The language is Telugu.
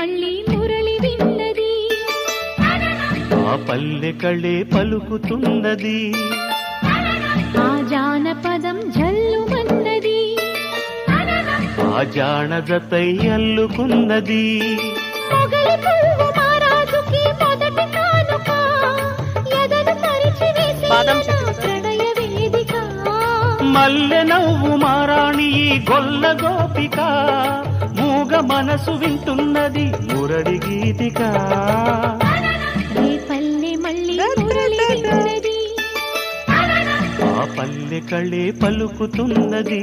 మళ్ళీ మురళి విన్నది ఆ పల్లె కళే పలుకుతున్నది ఆ జానపదం జల్లుమన్నది ఆ జానజతై అల్లుకున్నది మొగలి పువ్వు మహారాజుకి మొదటి కానుక ఎదను పరిచి వేసిన ప్రణయ వేదిక మల్లె నవ్వు మారాణి ఈ గొల్ల గోపిక మూగ మనసు వింటున్నది మురళి గీతిక ఏ పల్లె మళ్ళీ మురళి విన్నది ఆ పల్లె కళే పలుకుతున్నది